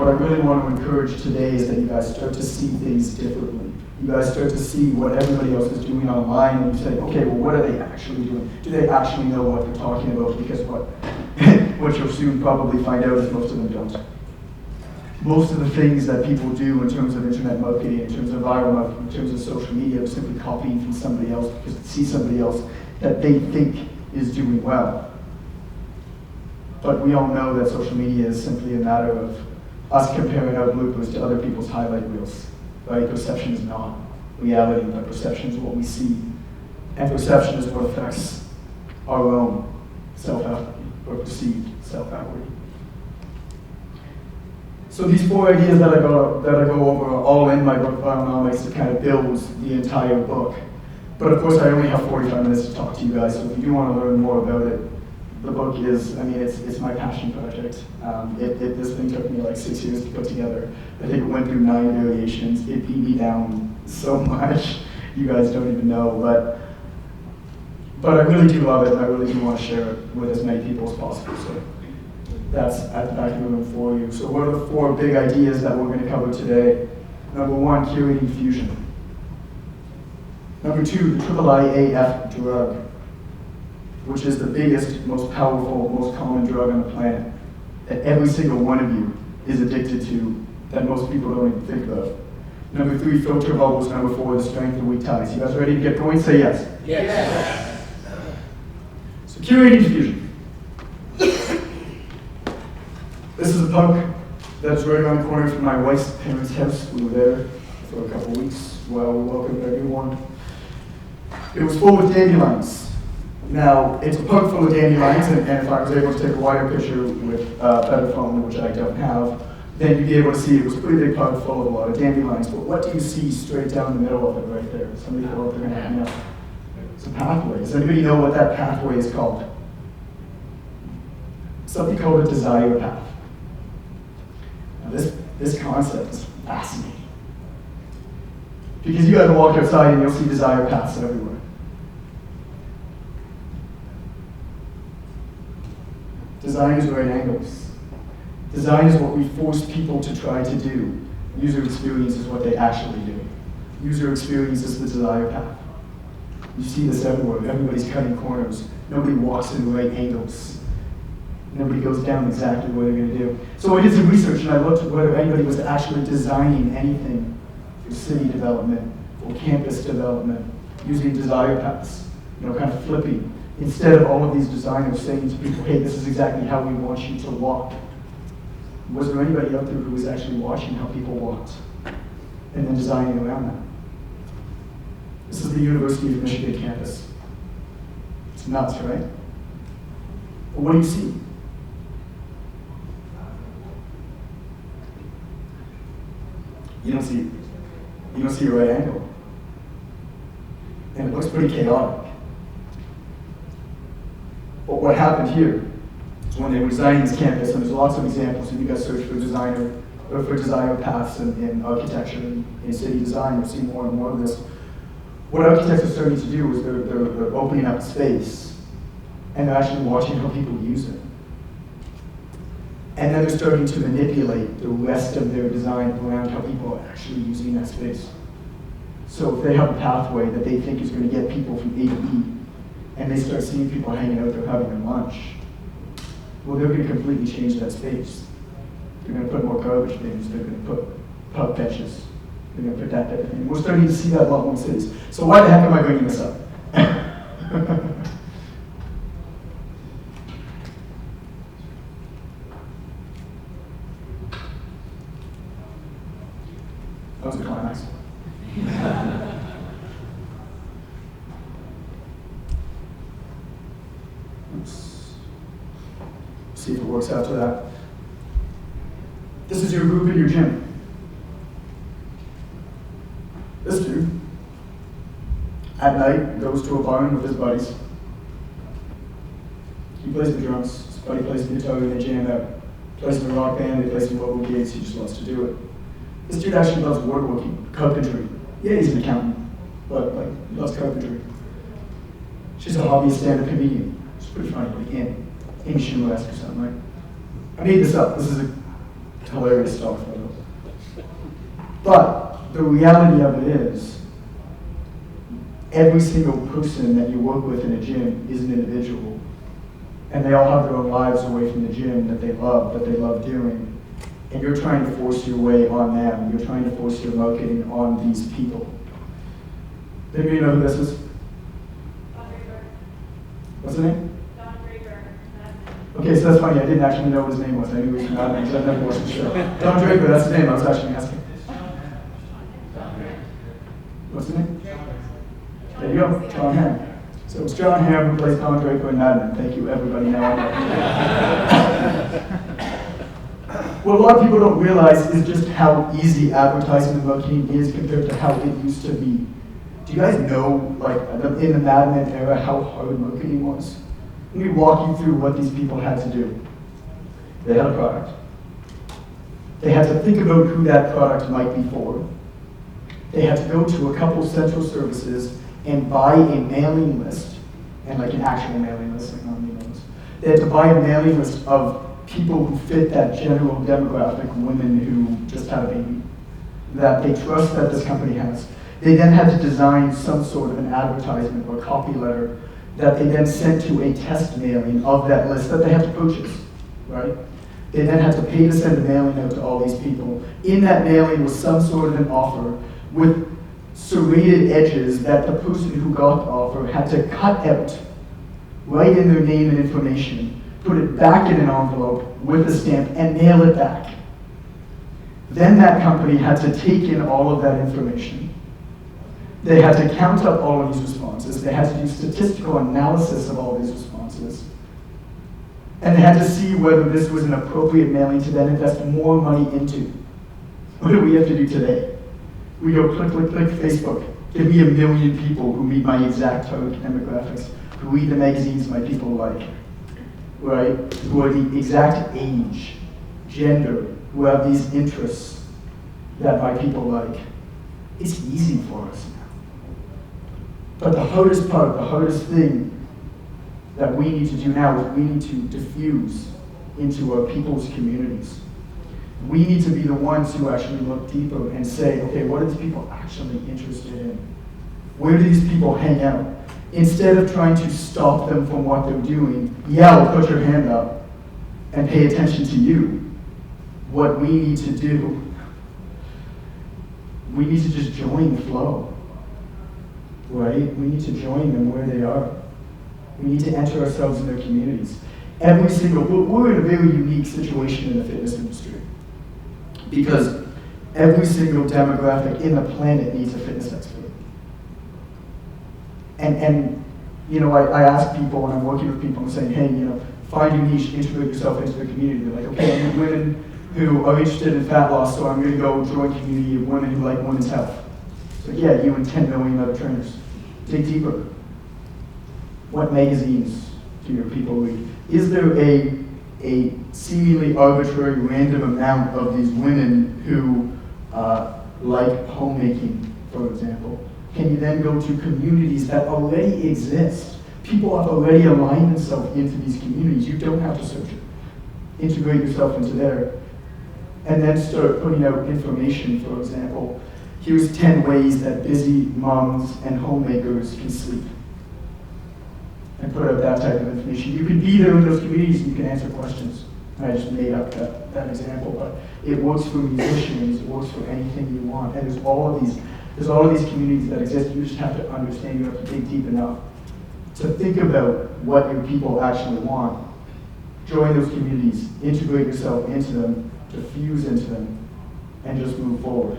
what I really want to encourage today is that you guys start to see things differently. You guys start to see what everybody else is doing online, and you say, okay, well, what are they actually doing? Do they actually know what they're talking about? Because what you'll soon probably find out is most of them don't. Most of the things that people do in terms of internet marketing, in terms of viral marketing, in terms of social media, are simply copying from somebody else because they see somebody else that they think is doing well. But we all know that social media is simply a matter of us comparing our bloopers to other people's highlight reels. Right? Perception is not reality, but perception is what we see. And perception is what affects our own self-efficacy, or perceived self-equity. So these 4 ideas that I go over are all in my book, Bionomics, that kind of builds the entire book. But of course, I only have 45 minutes to talk to you guys, so if you do want to learn more about it, the book is, I mean, it's my passion project. This thing took me like 6 years to put together. I think it went through 9 variations. It beat me down so much, you guys don't even know. But I really do love it, and I really do want to share it with as many people as possible. So that's at the back of the room for you. So what are the 4 big ideas that we're going to cover today? Number 1, curating fusion. Number 2, the IIAF drug, which is the biggest, most powerful, most common drug on the planet that every single one of you is addicted to, that most people don't even think of. Number 3, filter bubbles. Number 4, the strength of weak ties. You guys ready to get going? Say yes. Yes. So curating fusion. This is a pub that's right around the corner from my wife's parents' house. We were there for a couple weeks while we welcomed everyone. It was full of dandelions. Now, it's a pub full of dandelions, and if I was able to take a wider picture with a better phone, which I don't have, then you'd be able to see it was a pretty big pub full of a lot of dandelions. But what do you see straight down the middle of it right there? Somebody go up there and let me know. It's a pathway. Does anybody know what that pathway is called? Something called a desire path. Now, this concept is fascinating. Because you guys walk outside and you'll see desire paths everywhere. Design is right angles. Design is what we force people to try to do. User experience is what they actually do. User experience is the desire path. You see this everywhere. Everybody's cutting corners. Nobody walks in right angles. Nobody goes down exactly what they're going to do. So I did some research and I looked at whether anybody was actually designing anything for city development or campus development using desire paths, kind of flipping. Instead of all of these designers saying to people, hey, this is exactly how we want you to walk. Was there anybody out there who was actually watching how people walked and then designing around that? This is the University of Michigan campus. It's nuts, right? But what do you see? You don't see a right angle. And it looks pretty chaotic. But what happened here is when they were designing this campus, and there's lots of examples, if you guys search for desire paths in architecture and in city design, you'll see more and more of this. What architects are starting to do is they're opening up space, and they're actually watching how people use it. And then they're starting to manipulate the rest of their design around how people are actually using that space. So if they have a pathway that they think is going to get people from A to B, and they start seeing people hanging out there having their lunch, well, they're going to completely change that space. They're going to put more garbage bins, they're going to put pub benches, they're going to put that type of thing. We're starting to see that a lot more in cities. So why the heck am I bringing this up? That was a climax. Oops. See if it works after that. This is your group in your gym. This dude, at night, goes to a barn with his buddies. He plays the drums. His buddy plays the guitar, they jam out. Plays in a rock band, they play some local gigs, he just loves to do it. This dude actually loves woodworking, carpentry. Yeah, he's an accountant, but he loves carpentry. She's a hobbyist stand-up comedian. It's pretty funny, like Amy Schumer-esque or something, right? I made this up. This is a hilarious stock photo. But the reality of it is, every single person that you work with in a gym is an individual. And they all have their own lives away from the gym that they love doing. And you're trying to force your way on them. You're trying to force your marketing on these people. Maybe you know who this is? What's the name? Okay, so that's funny. I didn't actually know what his name was. I knew he was from Goodman because I never wasn't sure. Don Draper, that's his name. I was actually asking. What's the name? There you go, John Hamm. So it's John Hamm who plays Don Draper in Mad Men. Thank you, everybody. Now I know. What a lot of people don't realize is just how easy advertisement marketing is compared to how it used to be. Do you guys know, like, in the Mad Men era, how hard marketing was? Let me walk you through what these people had to do. They had a product. They had to think about who that product might be for. They had to go to a couple central services and buy a mailing list, and like an actual mailing list, like not an email list. They had to buy a mailing list of people who fit that general demographic, women who just had a baby, that they trust that this company has. They then had to design some sort of an advertisement or copy letter that they then sent to a test mailing of that list that they had to purchase, right? They then had to pay to send a mailing out to all these people. In that mailing was some sort of an offer with serrated edges that the person who got the offer had to cut out, write in their name and information, put it back in an envelope with a stamp, and mail it back. Then that company had to take in all of that information. They had to count up all of these responses. They had to do statistical analysis of all these responses. And they had to see whether this was an appropriate mailing to then invest more money into. What do we have to do today? We go click, click, click, Facebook. Give me 1 million people who meet my exact target demographics, who read the magazines my people like, right? Who are the exact age, gender, who have these interests that my people like. It's easy for us now. But the hardest part, the hardest thing that we need to do now is we need to diffuse into our people's communities. We need to be the ones who actually look deeper and say, okay, what are these people actually interested in? Where do these people hang out? Instead of trying to stop them from what they're doing, yell, put your hand up, and pay attention to you. What we need to do, we need to just join the flow, right? We need to join them where they are. We need to enter ourselves in their communities. We're in a very unique situation in the fitness industry because every single demographic in the planet needs a fitness expert. And you know, I ask people when I'm working with people, I'm saying, hey, you know, find your niche, integrate yourself into the community. They're like, okay, I'm women who are interested in fat loss, so I'm going to go join a community of women who like women's health. It's like, yeah, you and 10 million other trainers. Dig deeper. What magazines do your people read? Is there a seemingly arbitrary random amount of these women who like homemaking, for example? Can you then go to communities that already exist? People have already aligned themselves into these communities. You don't have to search it. Integrate yourself into there. And then start putting out information, for example. Here's 10 ways that busy moms and homemakers can sleep. And put out that type of information. You can be there in those communities and you can answer questions. And I just made up that example, but it works for musicians, it works for anything you want. And there's all of these communities that exist. You just have to understand, you have to dig deep enough to think about what your people actually want. Join those communities, integrate yourself into them, diffuse into them, and just move forward.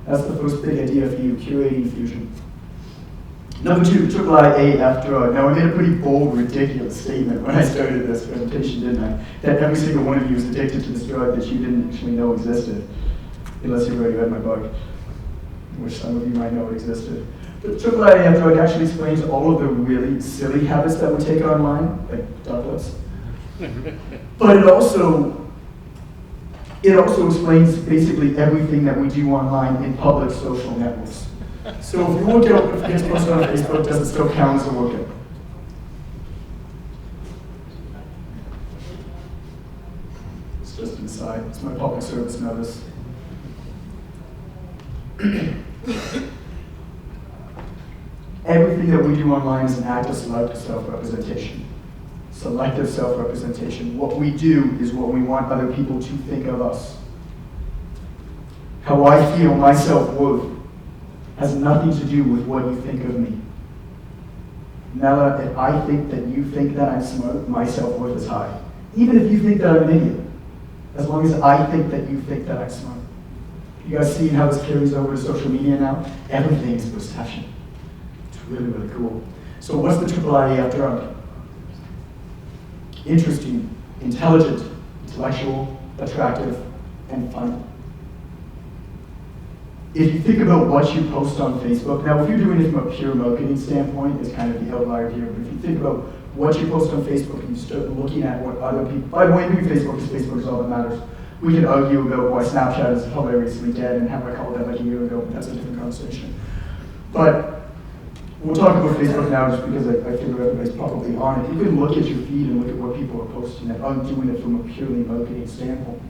That's the first big idea for you, curating fusion. Number 2, AAA drug. Now I made a pretty bold, ridiculous statement when I started this presentation, didn't I? That every single one of you is addicted to this drug that you didn't actually know existed, unless you've already read my book, which some of you might know existed. The AAA drug actually explains all of the really silly habits that we take online, like ducklets. But it also explains basically everything that we do online in public social networks. So if your workout gets posted on Facebook, does it still count as a workout? It's just an aside. It's my public service notice. Everything that we do online is an act of selective self-representation. Selective self-representation. What we do is what we want other people to think of us. How I feel my self-worth has nothing to do with what you think of me. Nella, if I think that you think that I'm smart, my self-worth is high. Even if you think that I'm an idiot. As long as I think that you think that I'm smart. You guys seeing how this carries over to social media now? Everything is perception. It's really, really cool. So what's the triple IAF drug? Interesting, intelligent, intellectual, attractive, and fun. If you think about what you post on Facebook, now if you're doing it from a pure marketing standpoint, it's kind of the outlier here, but if you think about what you post on Facebook and you start looking at what other people, by the way, Facebook is all that matters. We can argue about why Snapchat is hilariously dead and how I called that like a year ago, but that's a different conversation. But we'll talk about Facebook now just because I figure everybody's probably on it. You can look at your feed and look at what people are posting that aren't doing it from a purely marketing standpoint.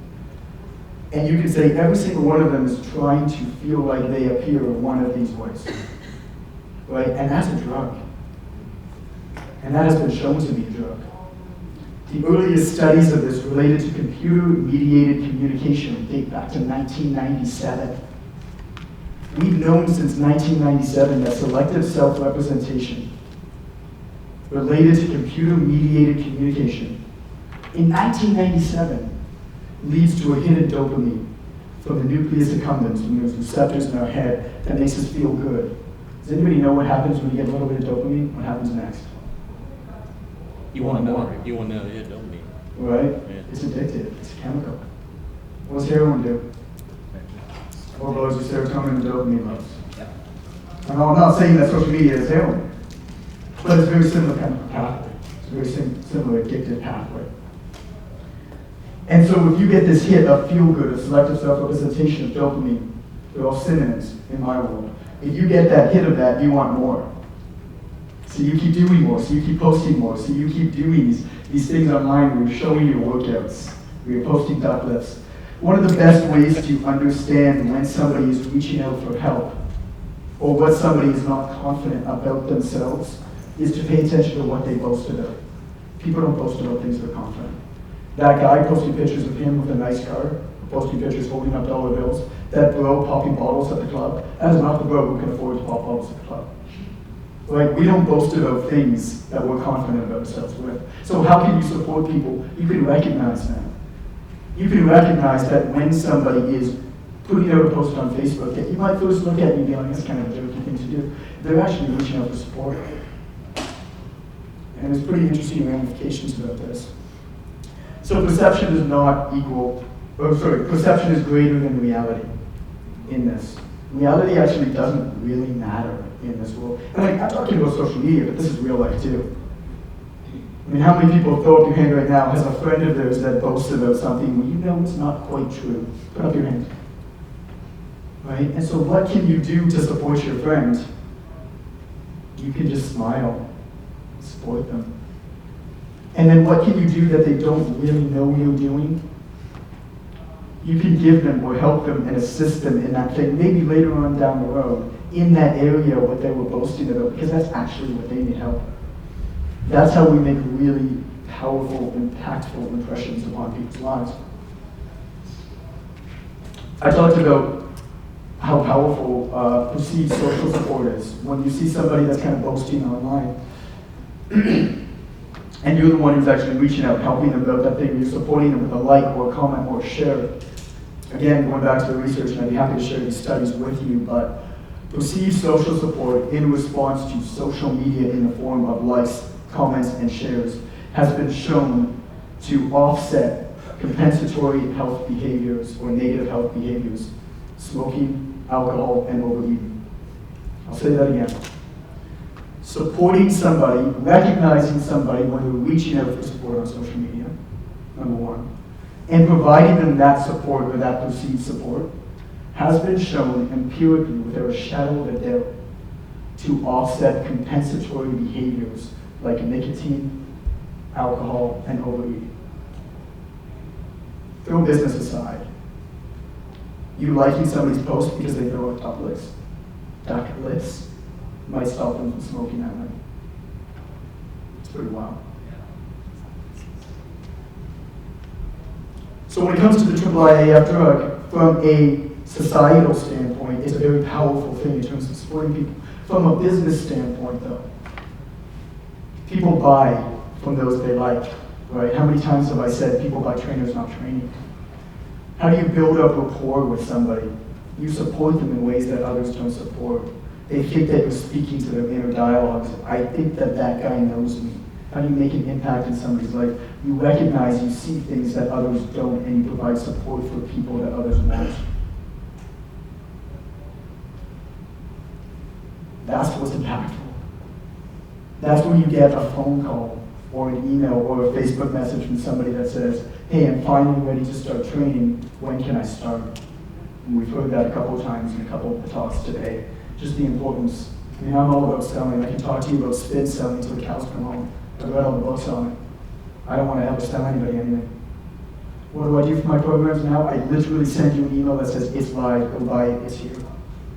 And you can say every single one of them is trying to feel like they appear one of these ways. Right? And that's a drug. And that has been shown to be a drug. The earliest studies of this related to computer-mediated communication date back to 1997. We've known since 1997 that selective self-representation related to computer-mediated communication in 1997 leads to a hit of dopamine from the nucleus accumbens, from those receptors in our head that makes us feel good. Does anybody know what happens when you get a little bit of dopamine? What happens next? You want more. You want to hit dopamine. Right? Yeah. It's addictive. It's a chemical. What does heroin do? Overloads your serotonin and dopamine levels. I'm not saying that social media is heroin, but it's a very similar chemical pathway. It's a very similar addictive pathway. And so if you get this hit of feel-good, of selective self-representation of dopamine, they're all synonyms in my world. If you get that hit of that, you want more. So you keep doing more, so you keep posting more, so you keep doing these things online where you're showing your workouts, where you're posting deadlifts. One of the best ways to understand when somebody is reaching out for help or what somebody is not confident about themselves is to pay attention to what they boast about. People don't boast about things they're confident. That guy posting pictures of him with a nice car, posting pictures holding up dollar bills, that bro popping bottles at the club, that is not the bro who can afford to pop bottles at the club. Like, we don't boast about things that we're confident about ourselves with. So how can you support people? You can recognize them. You can recognize that when somebody is putting out a post on Facebook that you might first look at and be like, that's kind of a jokey thing to do. They're actually reaching out for support. And there's pretty interesting ramifications about this. So perception is not equal, perception is greater than reality in this. Reality actually doesn't really matter in this world. And like, I'm talking about social media, but this is real life too. I mean, how many people, throw up your hand right now, has a friend of theirs that boasts about something when you know it's not quite true? Put up your hand. Right? And so what can you do to support your friend? You can just smile, support them. And then what can you do that they don't really know you're doing? You can give them or help them and assist them in that thing, maybe later on down the road, in that area what they were boasting about, because that's actually what they need help. That's how we make really powerful, impactful impressions upon people's lives. I talked about how powerful perceived social support is. When you see somebody that's kind of boasting online, and you're the one who's actually reaching out, helping them about that thing, you're supporting them with a like or a comment or a share. Again, going back to the research, and I'd be happy to share these studies with you, but perceived social support in response to social media in the form of likes, comments, and shares has been shown to offset compensatory health behaviors or negative health behaviors, smoking, alcohol, and overeating. I'll say that again. Supporting somebody, recognizing somebody when they're reaching out for support on social media, number one, and providing them that support or that perceived support has been shown empirically without a shadow of a doubt to offset compensatory behaviors like nicotine, alcohol, and overeating. throw business aside. You liking somebody's post because they throw a duck lips might stop them from smoking that night. It's pretty wild. So when it comes to the IIIAF drug, from a societal standpoint, it's a very powerful thing in terms of supporting people. From a business standpoint, though, people buy from those they like, right? How many times have I said people buy trainers, not training? How do you build up rapport with somebody? You support them in ways that others don't support. They think that you're speaking to their inner dialogues. I think that that guy knows me. How do you make an impact in somebody's life? You recognize, you see things that others don't, and you provide support for people that others won't. That's what's impactful. That's when you get a phone call or an email or a Facebook message from somebody that says, hey, I'm finally ready to start training. When can I start? And we've heard that a couple of times in a couple of the talks today. Just the importance. I mean, I'm all about selling. I can talk to you about spin selling until the cows come home. I've read all the books on it. I don't want to ever sell anybody anything. What do I do for my programs now? I literally send you an email that says, it's live, go buy it, it's here.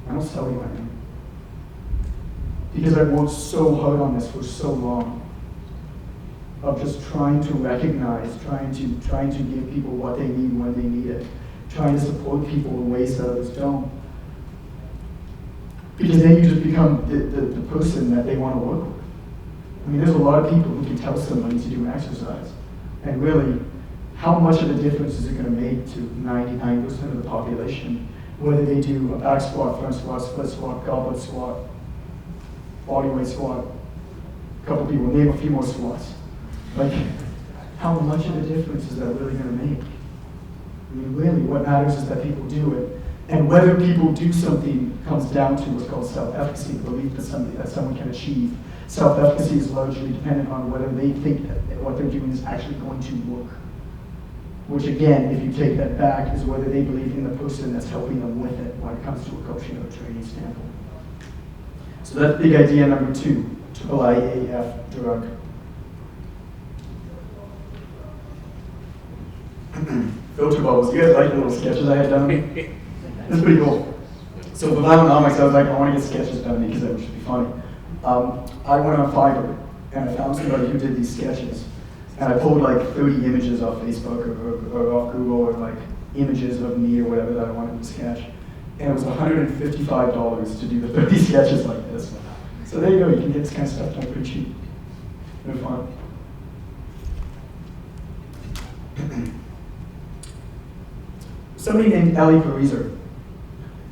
I don't sell you anything. Because I've worked so hard on this for so long, of just trying to recognize, trying to give people what they need when they need it, trying to support people in ways that others don't. Because then you just become the person that they want to work with. I mean, there's a lot of people who can tell somebody to do exercise, and really, how much of a difference is it going to make to 99% of the population, whether they do a back squat, front squat, split squat, goblet squat, bodyweight squat, a couple people, name a few more squats. Like, how much of a difference is that really going to make? I mean, really, what matters is that people do it. And whether people do something comes down to what's called self-efficacy, the belief that someone can achieve. Self-efficacy is largely dependent on whether they think that what they're doing is actually going to work. Which again, if you take that back, is whether they believe in the person that's helping them with it when it comes to a coaching or a training standpoint. So that's big idea number 2, IIIAF drug. Filter bubbles. You guys like the little sketches I had done? That's pretty cool. So for Bionomics, I was like, I want to get sketches done because that should be funny. I went on Fiverr and I found somebody who did these sketches. And I pulled like 30 images off Facebook or off Google, or like images of me or whatever that I wanted to sketch. And it was $155 to do the 30 sketches like this. So there you go, you can get this kind of stuff done pretty cheap. Very fun. Somebody named Ali Pariser.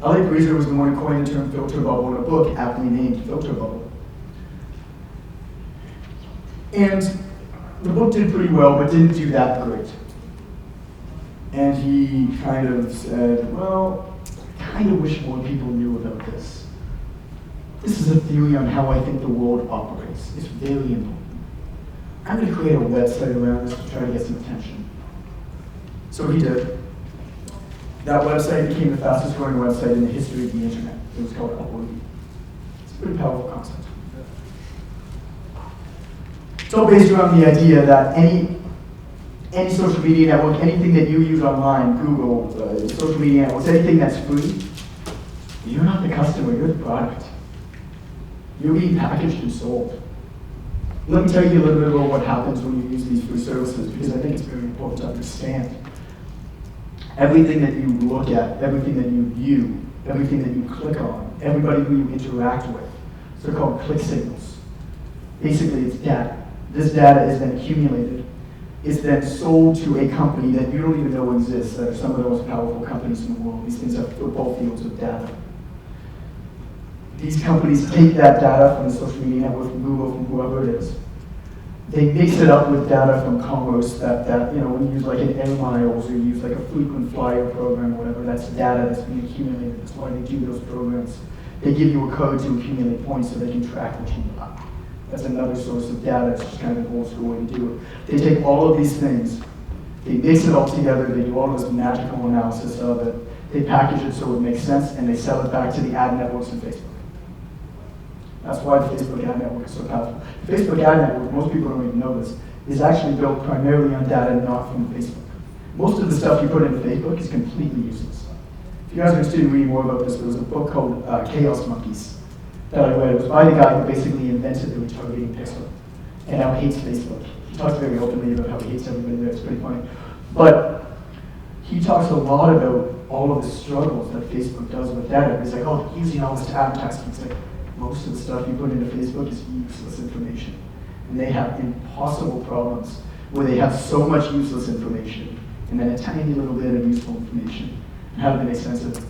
Ali Pariser was the one who coined the term filter bubble in a book aptly named Filter Bubble. And the book did pretty well, but didn't do that great. And he kind of said, well, I kind of wish more people knew about this. This is a theory on how I think the world operates. It's very important. I'm going to create a website around this to try to get some attention. So he did. That website became the fastest growing website in the history of the internet. It was called Upworthy. It's a pretty powerful concept. It's all based around the idea that any social media network, anything that you use online, Google, social media networks, anything that's free, you're not the customer, you're the product. You're being packaged and sold. Let me tell you a little bit about what happens when you use these free services, because I think it's very important to understand. Everything that you look at, everything that you view, everything that you click on, everybody who you interact with, they're called click signals. Basically, it's data. This data is then accumulated. It's then sold to a company that you don't even know exists, that are some of the most powerful companies in the world. These things are football fields of data. These companies take that data from the social media network, from Google, from whoever it is. They mix it up with data from commerce that when you use like an Air Miles or you use like a frequent flyer program or whatever, that's data that's being accumulated. That's why they do those programs. They give you a code to accumulate points so they can track what you buy. That's another source of data. It's just kind of an old school way to do it. They take all of these things, they mix it all together, they do all this magical analysis of it, they package it so it makes sense, and they sell it back to the ad networks and Facebook. That's why the Facebook ad network is so powerful. The Facebook ad network, most people don't even know this, is actually built primarily on data not from Facebook. Most of the stuff you put into Facebook is completely useless. If you guys are interested in reading more about this, there was a book called Chaos Monkeys that I read. It was by the guy who basically invented the retargeting pixel and now hates Facebook. He talks very openly about how he hates everybody there. It's pretty funny. But he talks a lot about all of the struggles that Facebook does with data. He's like, oh, using all this to advertise. He's like, most of the stuff you put into Facebook is useless information. And they have impossible problems where they have so much useless information and then a tiny little bit of useful information. And how do they make sense of it?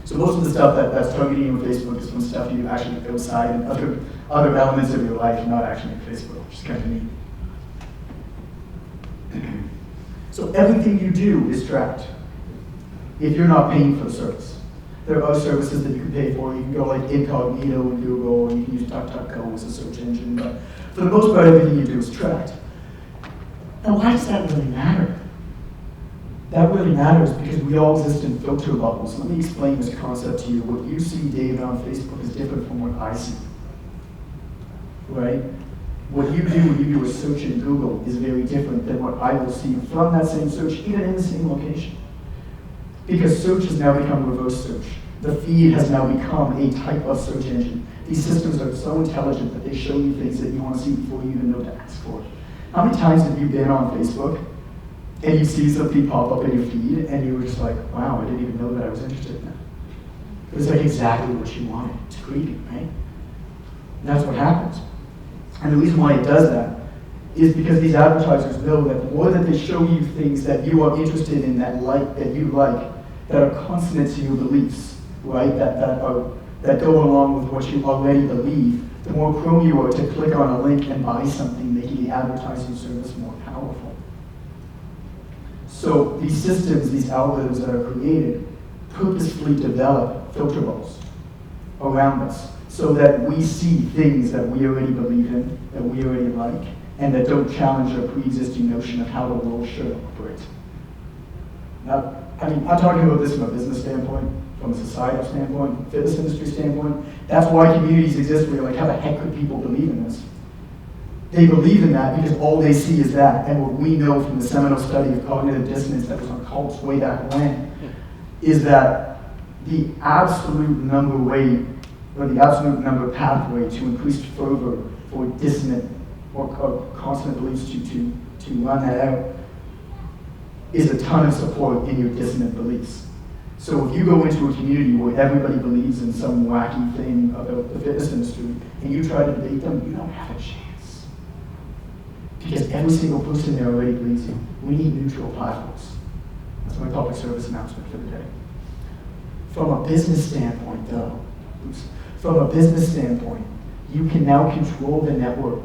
So most of the stuff that's targeting on Facebook is from stuff you do actually outside and other elements of your life, not actually in Facebook, which is kind of neat. So everything you do is tracked if you're not paying for the service. There are other services that you can pay for. You can go like incognito in Google, and you can use DuckDuckGo as a search engine, but for the most part, everything you do is tracked. Now, why does that really matter? That really matters because we all exist in filter bubbles. Let me explain this concept to you. What you see, David, on Facebook is different from what I see, right? What you do when you do a search in Google is very different than what I will see from that same search, even in the same location. Because search has now become reverse search. The feed has now become a type of search engine. These systems are so intelligent that they show you things that you want to see before you even know to ask for it. How many times have you been on Facebook and you see something pop up in your feed and you were just like, wow, I didn't even know that I was interested in that. It was like exactly what you wanted. It's creepy, right? And that's what happens. And the reason why it does that is because these advertisers know that the more that they show you things that you are interested in, that you like, that are consonant to your beliefs, right? That go along with what you already believe, the more prone you are to click on a link and buy something, making the advertising service more powerful. So these systems, these algorithms that are created, purposefully develop filter bubbles around us so that we see things that we already believe in, that we already like, and that don't challenge our pre-existing notion of how the world should operate. Now, I'm talking about this from a business standpoint, from a societal standpoint, fitness industry standpoint. That's why communities exist where you're like, how the heck could people believe in this? They believe in that because all they see is that. And what we know from the seminal study of cognitive dissonance that was on cults way back when is that the absolute number pathway to increased fervor for dissonant or consonant beliefs to run that out is a ton of support in your dissonant beliefs. So if you go into a community where everybody believes in some wacky thing about the fitness industry and you try to debate them, you don't have a chance. Because every single person there already believes you. We need neutral platforms. That's my public service announcement for the day. From a business standpoint, though, you can now control the network.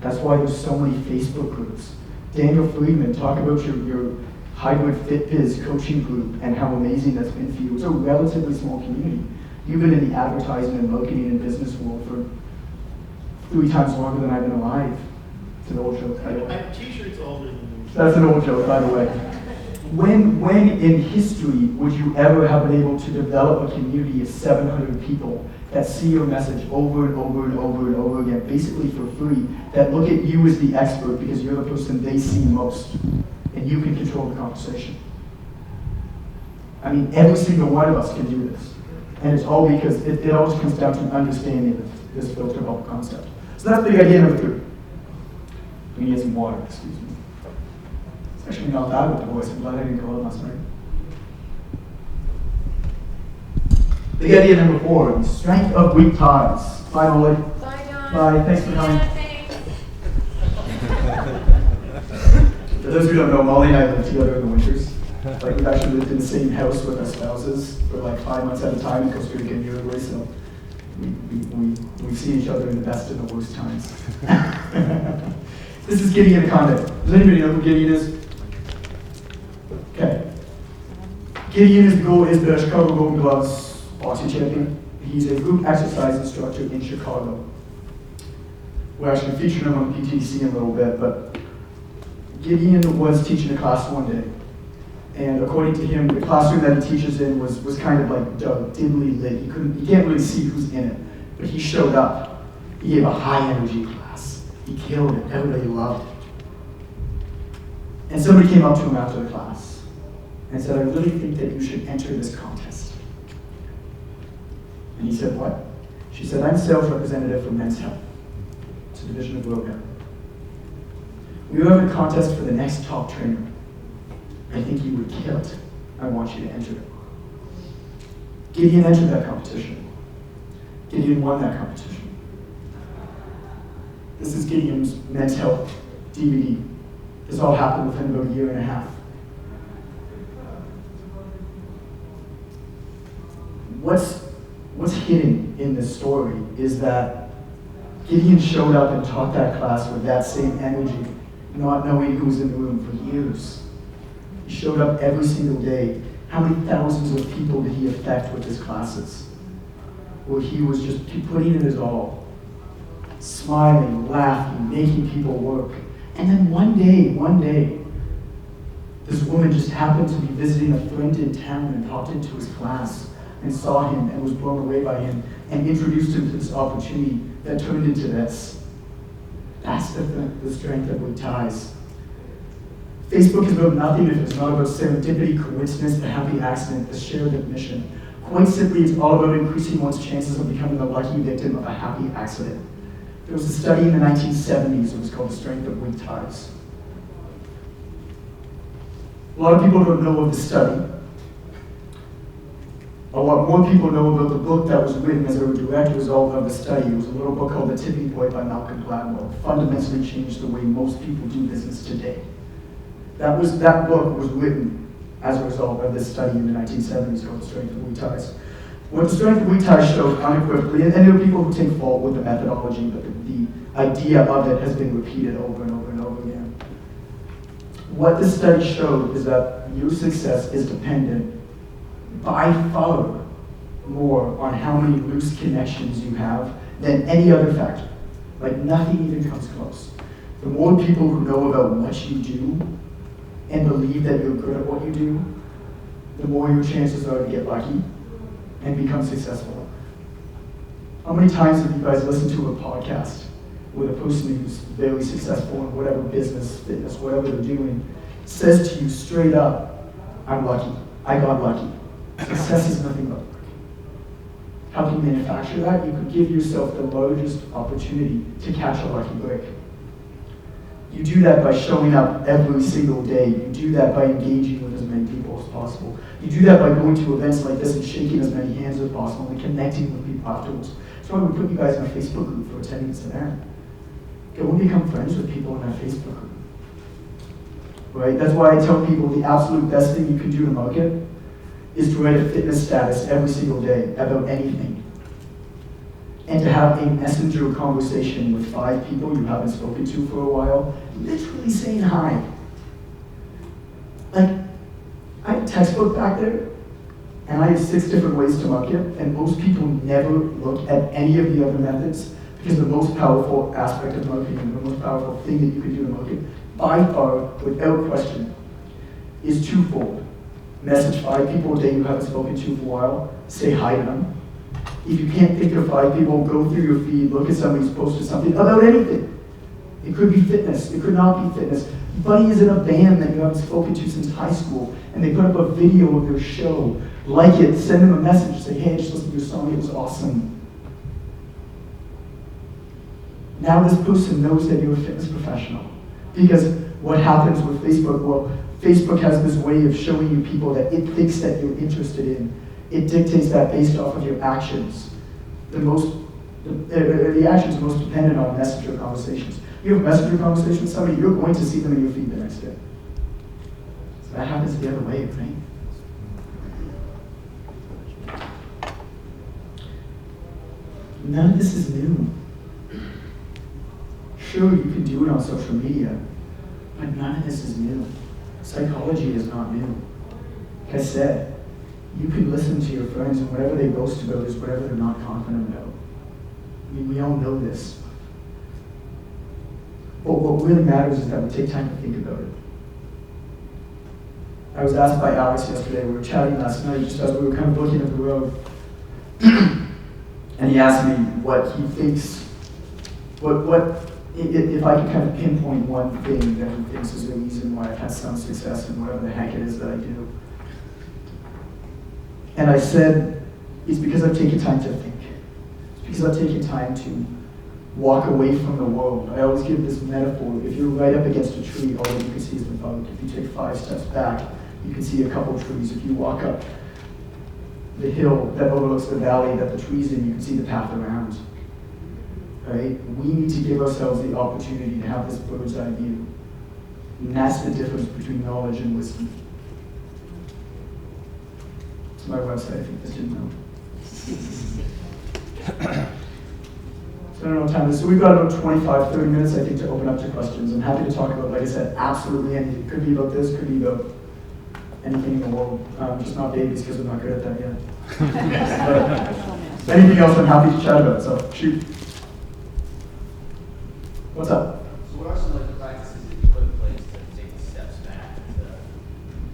That's why there's so many Facebook groups. Daniel Friedman, talk about your hybrid FitBiz coaching group and how amazing that's been for you. It's a relatively small community. You've been in the advertising and marketing and business world for 3 times longer than I've been alive. It's an old joke, by the way. I have t-shirts older than you. That's an old joke, by the way. When in history would you ever have been able to develop a community of 700 people that see your message over and over and over and over again, basically for free, that look at you as the expert because you're the person they see most, and you can control the conversation? I mean, every single one of us can do this. And it's all because it all just comes down to an understanding of this filter bubble concept. So that's big idea number 3. We need some water, excuse me. It's actually not bad with the voice. I'm glad I didn't go out last night. Big idea number 4, the strength of weak ties. Bye, Molly. Bye, John. Bye, thanks for coming. Yeah, thanks. For those who don't know, Molly and I lived together in the winters. Like, we've actually lived in the same house with our spouses for like 5 months at a time in Costa Rica and Uruguay, so we see each other in the best and the worst times. This is Gideon Condit. Does anybody know who Gideon is? Okay. Gideon is the Chicago Golden Gloves boxing champion. He's a group exercise instructor in Chicago. We're actually featuring him on PTC in a little bit, but Gideon was teaching a class one day. And according to him, the classroom that he teaches in was kind of like dimly lit. You can't really see who's in it. But he showed up. He gave a high energy class. He killed it. Everybody loved it. And somebody came up to him after the class and said, I really think that you should enter this contest. And he said, what? She said, I'm sales representative for Men's Health. It's a division of Goodman. We have a contest for the next top trainer. I think you would kill it. I want you to enter it. Gideon entered that competition. Gideon won that competition. This is Gideon's Men's Health DVD. This all happened within about a year and a half. What's hidden in this story is that Gideon showed up and taught that class with that same energy, not knowing who was in the room for years. He showed up every single day. How many thousands of people did he affect with his classes? Where he was just putting in his all, smiling, laughing, making people work. And then one day, this woman just happened to be visiting a friend in town and popped into his class and saw him and was blown away by him and introduced him to this opportunity that turned into this. That's the strength of weak ties. Facebook is about nothing if it's not about serendipity, coincidence, a happy accident, a shared mission. Quite simply, it's all about increasing one's chances of becoming the lucky victim of a happy accident. There was a study in the 1970s, it was called The Strength of Weak Ties. A lot of people don't know of this study. A lot more people know about the book that was written as a direct result of the study. It was a little book called The Tipping Point by Malcolm Gladwell. It fundamentally changed the way most people do business today. That book was written as a result of this study in the 1970s called The Strength of Weak Ties. What The Strength of Weak Ties showed unequivocally, and there are people who take fault with the methodology, but the idea of it has been repeated over and over and over again. What the study showed is that your success is dependent by far more on how many loose connections you have than any other factor. Like nothing even comes close. The more people who know about what you do and believe that you're good at what you do, the more your chances are to get lucky and become successful. How many times have you guys listened to a podcast with a person who's very successful in whatever business, fitness, whatever they're doing, says to you straight up, I'm lucky, I got lucky. Success is nothing but luck. How can you manufacture that? You could give yourself the largest opportunity to catch a lucky break. You do that by showing up every single day. You do that by engaging with as many people as possible. You do that by going to events like this and shaking as many hands as possible and connecting with people afterwards. That's why we put you guys in a Facebook group for attending this event. Go and become friends with people in that Facebook group. Right? That's why I tell people the absolute best thing you can do to market is to write a fitness status every single day about anything. And to have a messenger conversation with 5 people you haven't spoken to for a while, literally saying hi. Like, I have a textbook back there, and I have 6 different ways to market, and most people never look at any of the other methods, because the most powerful aspect of marketing, the most powerful thing that you can do to market, by far, without question, is twofold. Message 5 people a day you haven't spoken to for a while, say hi to them. If you can't think of 5 people, go through your feed, look at somebody who's posted something about anything. It could be fitness, it could not be fitness. Buddy is in a band that you haven't spoken to since high school, and they put up a video of their show. Like it, send them a message, say, hey, I just listened to your song, it was awesome. Now this person knows that you're a fitness professional. Because what happens with Facebook, well, Facebook has this way of showing you people that it thinks that you're interested in. It dictates that based off of your actions. The actions are most dependent on messenger conversations. You have a messenger conversation with somebody, you're going to see them in your feed the next day. So that happens the other way, right? None of this is new. Sure, you can do it on social media, but none of this is new. Psychology is not new. Like I said, you can listen to your friends and whatever they boast about is whatever they're not confident about. I mean, we all know this. But what really matters is that we take time to think about it. I was asked by Alex yesterday, we were chatting last night, just as we were kind of looking at the road, and he asked me what he thinks, what if I could kind of pinpoint one thing that he thinks is the reason why I've had some success in whatever the heck it is that I do. And I said, it's because I've taken time to think. It's because I've taken time to walk away from the world. I always give this metaphor. If you're right up against a tree, all that you can see is the bug. If you take 5 steps back, you can see a couple trees. If you walk up the hill that overlooks the valley that the tree's in, you can see the path around. Right? We need to give ourselves the opportunity to have this bird's eye view. And that's the difference between knowledge and wisdom. It's my website, if you guys didn't know. So I don't know what time it is. So we've got about 25, 30 minutes, I think, to open up to questions. I'm happy to talk about, like I said, absolutely anything. It could be about this, could be about anything in the world. Just not babies, because I'm not good at that yet. But anything else I'm happy to chat about, so shoot. What's up? So what are some of the practices that you put in place to take the steps back to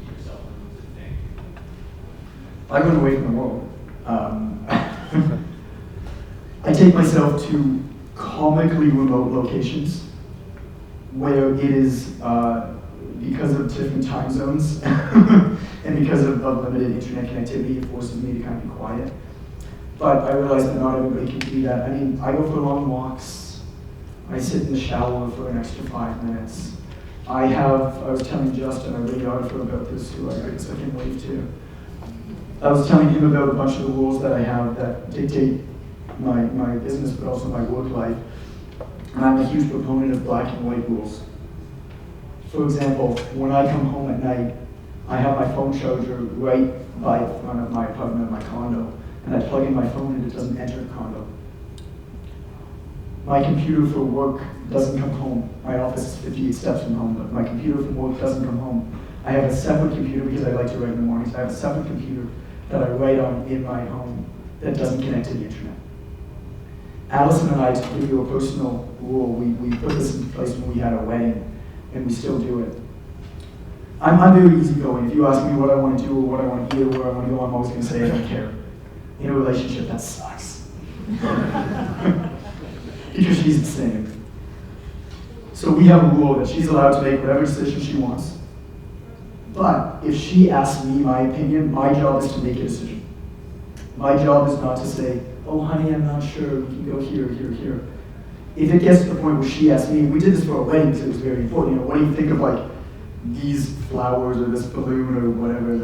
give yourself room to think? I run away from the world. I take myself to comically remote locations where it is, because of different time zones and because of limited internet connectivity, it forces me to kind of be quiet. But I realize that not everybody can do that. I mean, I go for long walks. I sit in the shower for an extra 5 minutes. I was telling Justin, our videographer, about this, who I guess I can wave to. I was telling him about a bunch of the rules that I have that dictate my business, but also my work life. And I'm a huge proponent of black and white rules. For example, when I come home at night, I have my phone charger right by the front of my apartment, my condo, and I plug in my phone and it doesn't enter the condo. My computer for work doesn't come home. My office is 58 steps from home, but my computer for work doesn't come home. I have a separate computer because I like to write in the mornings. I have a separate computer that I write on in my home that doesn't connect to the internet. Allison and I, to give you a personal rule, we put this in place when we had a wedding, and we still do it. I'm very easygoing. If you ask me what I want to do or what I want to eat or where I want to go, I'm always going to say I don't care. In a relationship, that sucks. Because she's the same. So we have a rule that she's allowed to make whatever decision she wants. But if she asks me my opinion, my job is to make a decision. My job is not to say, oh honey, I'm not sure, we can go here, here, here. If it gets to the point where she asks me, we did this for a wedding because it was very important, what do you think of like these flowers or this balloon or whatever,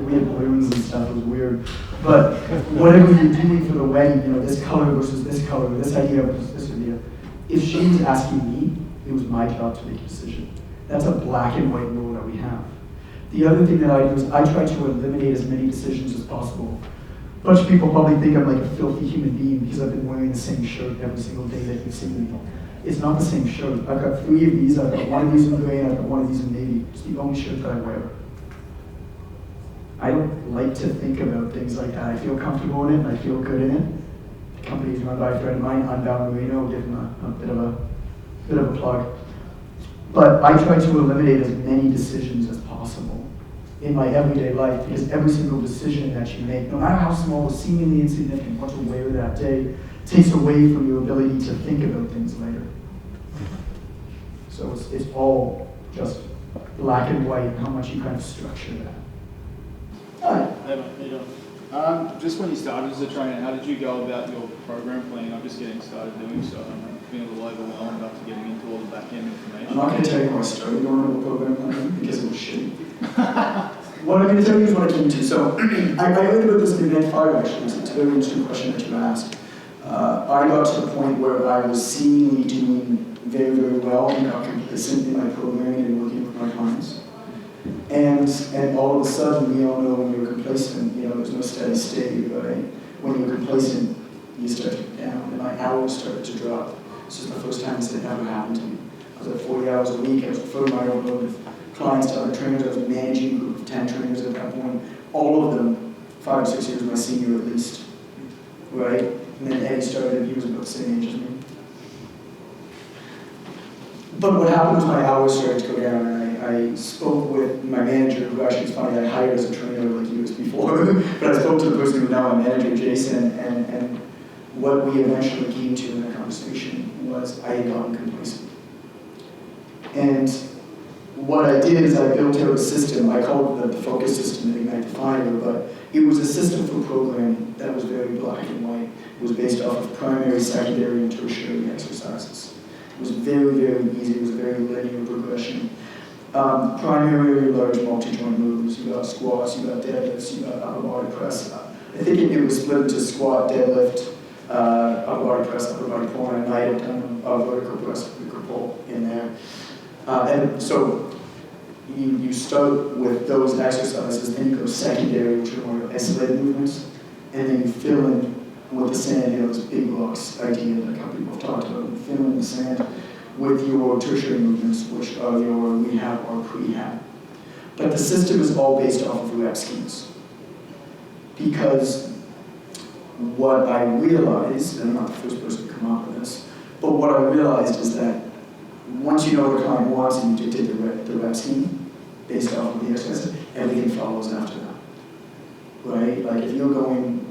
we had balloons and stuff, it was weird. But whatever you're doing for the wedding, this color versus this color, this idea versus this idea, if she was asking me, it was my job to make a decision. That's a black and white rule that we have. The other thing that I do is I try to eliminate as many decisions as possible. A bunch of people probably think I'm like a filthy human being because I've been wearing the same shirt every single day that you've seen me. It's not the same shirt. I've got 3 of these, I've got 1 of these in gray, and I've got 1 of these in navy. It's the only shirt that I wear. I don't like to think about things like that. I feel comfortable in it, and I feel good in it. The company is run by a friend of mine, Unbound Marino, I'll give him a bit of a plug. But I try to eliminate as many decisions as possible in my everyday life, because every single decision that you make, no matter how small or seemingly insignificant, what to wear that day, takes away from your ability to think about things later. So it's all just black and white, how much you kind of structure that. Hi. Hey, mate, how you doing? Just when you started as a trainer, how did you go about your program planning? I'm just getting started doing so. I'm feeling a little overwhelmed after getting into all the back end information. I'm not going to tell you how I started going on the program planning because it was shitty. What I'm going to tell you is what I came to. So I heard about this in event fire actually. It's a very interesting question that you asked. I got to the point where I was seemingly doing very, very well and got complacent in my programming and working with my clients. And all of a sudden, we all know when you're complacent, there's no steady state, right? When you're complacent, you start to get down, and my hours started to drop. This is the first time this had ever happened to me. I was at 40 hours a week, I was referring my own load of clients to other trainers, I was managing a group of 10 trainers at that point. All of them, 5 or 6 years my senior at least, right? And then Eddie started, he was about the same age as me. But what happened was my hours started to go down, and I spoke with my manager, who actually is funny, I hired as a trainer like years before, but I spoke to the person who now my manager, Jason, and what we eventually came to in the conversation realized I had gotten complacent. And what I did is I built out a system. I called it the focus system at Ignite the Fire, but it was a system for programming that was very black and white. It was based off of primary, secondary, and tertiary exercises. It was very, very easy. It was a very linear progression. Primary, large multi-joint moves. You got squats, you got deadlifts, you got upper body press. I think it was split into squat, deadlift, upper body press, upper body pull, and I had done a vertical press, vertical pull in there. And so you start with those exercises, then you go secondary, which are more isolated movements, and then you fill in with the sand, those big blocks idea that a couple people have talked about. You fill in the sand with your tertiary movements, which are your rehab or prehab. But the system is all based off of rep schemes. Because what I realized, and I'm not the first person to come up with this, but what I realized is that once you know what a client wants and you dictate the rep scheme based off of the exercise, everything follows after that. Right? Like if you're going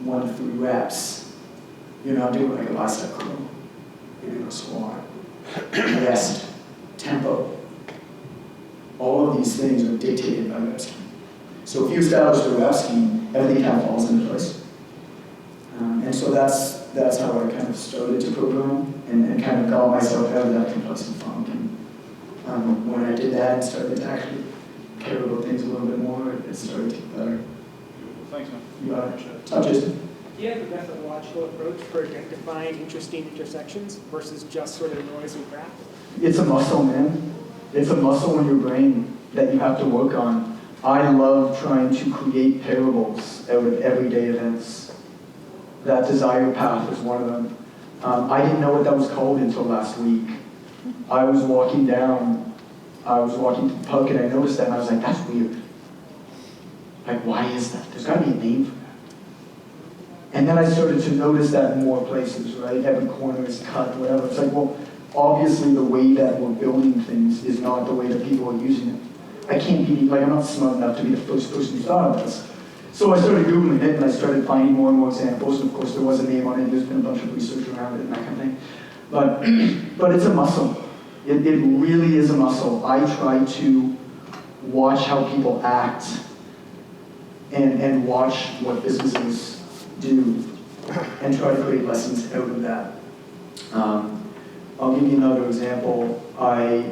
1 to 3 reps, you're not doing like a bicep curl. You're doing a squat. Rest, tempo. All of these things are dictated by rep scheme. So if you establish the rep scheme, everything kind of falls into place. And so that's how I kind of started to program and kind of got myself out of that complacent funk. And when I did that and started to actually care about things a little bit more, it started to get better. Thanks, man. You got it. Jason. Do you have a methodological approach for identifying interesting intersections versus just sort of noisy crap? It's a muscle, man. It's a muscle in your brain that you have to work on. I love trying to create parables out of everyday events. That desire path is one of them. I didn't know what that was called until last week. I was walking through the park and I noticed that and I was like, that's weird. Like, why is that? There's got to be a name for that. And then I started to notice that in more places, right? Every corner is cut, whatever. It's like, well, obviously the way that we're building things is not the way that people are using it. I can't be, like, I'm not smart enough to be the first person who thought of this. So I started Googling it and I started finding more and more examples. And of course, there was a name on it. There's been a bunch of research around it and that kind of thing. But it's a muscle. It really is a muscle. I try to watch how people act and watch what businesses do and try to create lessons out of that. I'll give you another example. I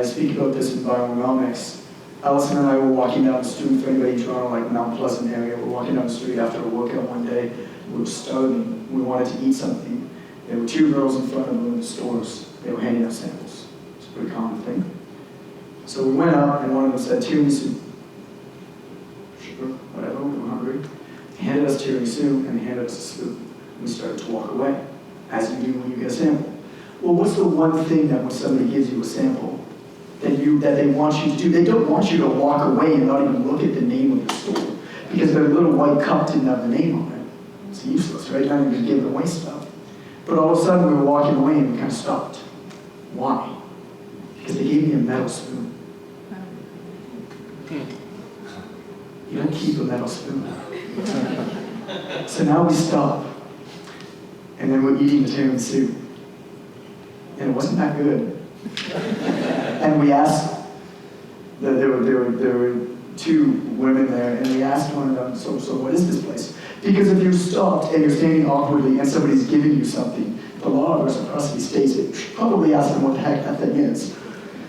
speak about this in bioeconomics. Allison and I were walking down the street, for anybody in Toronto, like Mount Pleasant area, we're walking down the street after a workout one day. We were starving. We wanted to eat something. There were 2 girls in front of them in the stores. They were handing us samples. It's a pretty common thing. So we went up and one of them said, tiramisu. Sure, whatever, we were hungry. He handed us tiramisu and he handed us a spoon. We started to walk away, as you do when you get a sample. Well, what's the one thing that when somebody gives you a sample that they want you to do? They don't want you to walk away and not even look at the name of the store because their little white cup didn't have the name on it. It's useless, right? Not even giving away stuff. But all of a sudden we were walking away and we kind of stopped. Why? Because they gave me a metal spoon. You don't keep a metal spoon. So now we stop. And then we're eating the tiramisu. And it wasn't that good. And we asked, there were 2 women there, and we asked one of them, so what is this place? Because if you're stopped and you're standing awkwardly and somebody's giving you something, the law of reciprocity states it. You should probably ask them what the heck that thing is.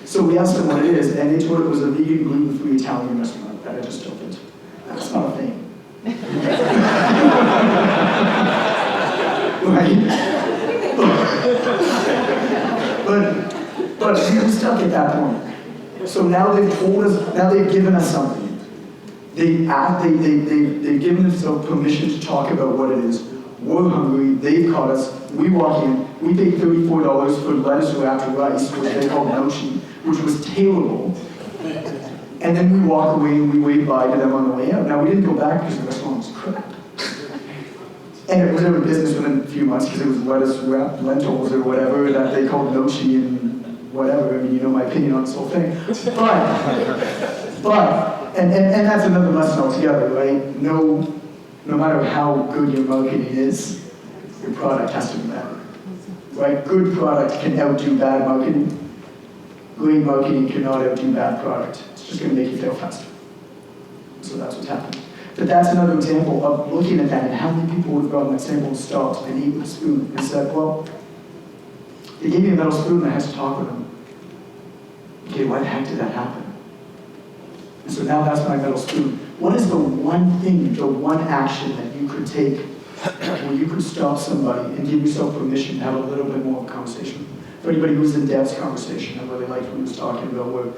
So we asked them what it is, and they told it was a vegan, gluten-free Italian restaurant that I just opened. That's not a thing. Right? But we were stuck at that point. So now they've told us, now they've given us something. They've given us permission to talk about what it is. We're hungry, they've caught us, we walk in, we paid $34 for lettuce wrapped rice, which they call nochi, which was terrible. And then we walk away and we wave bye to them on the way out. Now we didn't go back because the restaurant was crap. And it was out of business within a few months because it was lettuce wrapped lentils or whatever that they called nochi and whatever. I mean, you know my opinion on this whole thing. And that's another lesson altogether, right? No matter how good your marketing is, your product has to be better. right? Good product can outdo bad marketing. Great marketing cannot outdo bad product. It's just going to make you fail faster. So that's what's happening. But that's another example of looking at that and how many people would have gotten that sample, stopped and ate with a spoon and said, well, they gave me a metal spoon and I had to talk with them. Okay, why the heck did that happen? And so now that's my metal spoon. What is the one thing, the one action that you could take where you could stop somebody and give yourself permission to have a little bit more of a conversation? For anybody who's in Deb's conversation, I really liked what he was talking about, where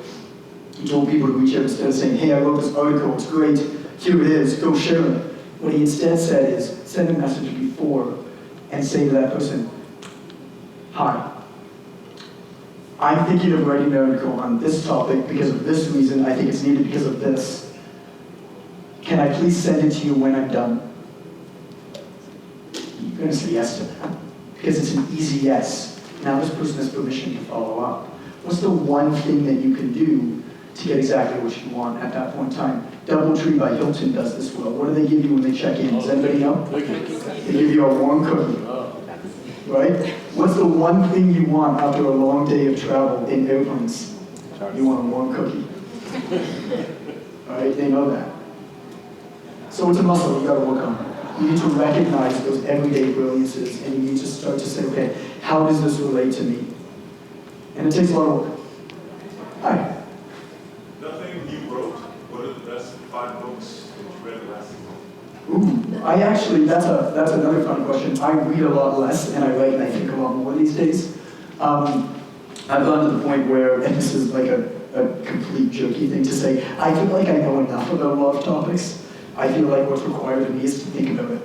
he told people to reach out instead of saying, hey, I wrote this article, it's great, here it is, go share it. What he instead said is, send a message before and say to that person, hi, I'm thinking of writing an article on this topic because of this reason, I think it's needed because of this. Can I please send it to you when I'm done? You're going to say yes to that, because it's an easy yes. Now this person has permission to follow up. What's the one thing that you can do to get exactly what you want at that point in time? Doubletree by Hilton does this well. What do they give you when they check in? Does anybody know? They give you a warm cookie, right? What's the one thing you want after a long day of travel in airplanes? You want a warm cookie. All right, they know that. So it's a muscle you got to work on. You need to recognize those everyday brilliances, and you need to start to say, okay, how does this relate to me? And it takes a lot of work. Hi. Nothing you wrote. What are the best 5 books that you read last month? Ooh, I actually, that's another fun question. I read a lot less, and I write and I think a lot more these days. I've gotten to the point where, and this is like a complete jokey thing to say, I feel like I know enough about a lot of topics. I feel like what's required of me is to think about it.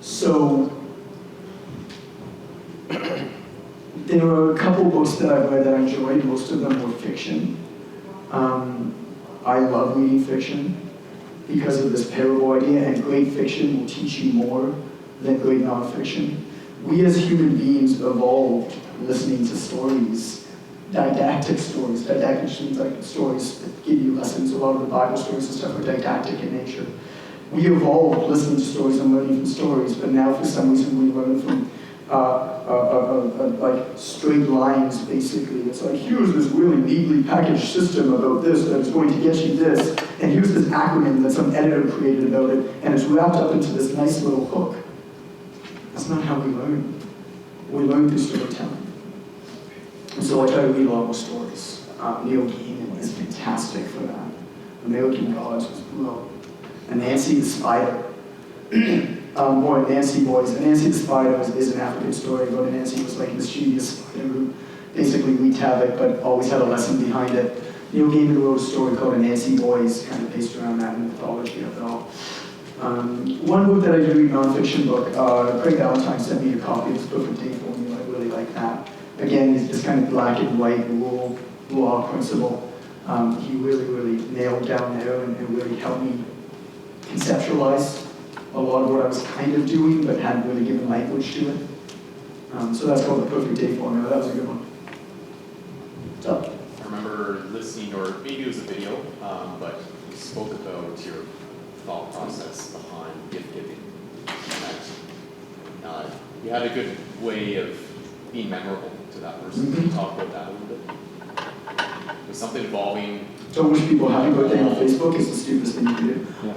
So, there are a couple books that I've read that I enjoyed. Most of them were fiction. I love reading fiction because of this parable idea, and great fiction will teach you more than great nonfiction. We as human beings evolved listening to stories. Didactic stories. Didactic means like stories that give you lessons. A lot of the Bible stories and stuff are didactic in nature. We evolved listening to stories and learning from stories, but now for some reason we learn from like straight lines, basically. It's like, here's this really neatly packaged system about this that is going to get you this, and here's this acronym that some editor created about it, and it's wrapped up into this nice little hook. That's not how we learn. We learn through storytelling. And so I try to read a lot more stories. Neil Gaiman is fantastic for that. American Gods was brilliant. And Nancy the Spider. Nancy Boys. And Nancy the Spider is an African story about Nancy was like a mischievous spider who basically wreaked havoc but always had a lesson behind it. Neil Gaiman wrote a story called Nancy Boys, kind of based around that mythology of it all. One book that I did read, nonfiction book, Craig Valentine sent me a copy of his Perfect Day Formula. I really like that. Again, it's this kind of black and white rule, law principle. He really, really nailed down there and really helped me conceptualize a lot of what I was kind of doing, but hadn't really given language to it. So that's called the Perfect Day Formula. That was a good one. What's up? I remember listening, or maybe it was a video, but you spoke about your thought process behind gift giving. And, you had a good way of being memorable to that person. Can you talk about that a little bit? Was something involving... Don't wish people happy birthday on Facebook is the stupidest thing you can do. Yeah.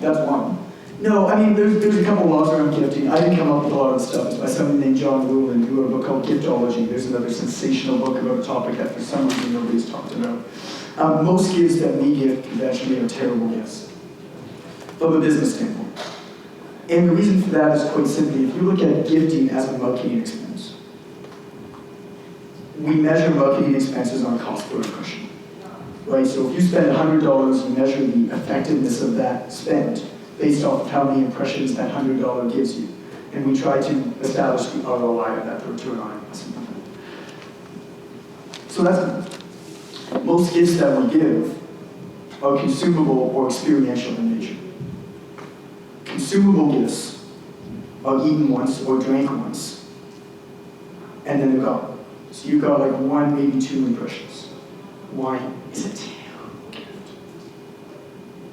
That's one. No, I mean, there's a couple laws around gifting. I didn't come up with a lot of the stuff. It's by someone named John Rulin, who wrote a book called Giftology. There's another sensational book about a topic that for some reason nobody's talked about. Most gifts that we give conventionally are terrible gifts, from a business standpoint. And the reason for that is quite simply, if you look at gifting as a marketing expense, we measure marketing expenses on cost per impression. Right? So if you spend $100, you measure the effectiveness of that spend based off of how many impressions that $100 gives you. And we try to establish the ROI of that return on investment. So that's most gifts that we give are consumable or experiential in nature. Consumable gifts are eaten once or drank once, and then they're gone. So you've got like 1, maybe 2 impressions. Wine is a terrible gift.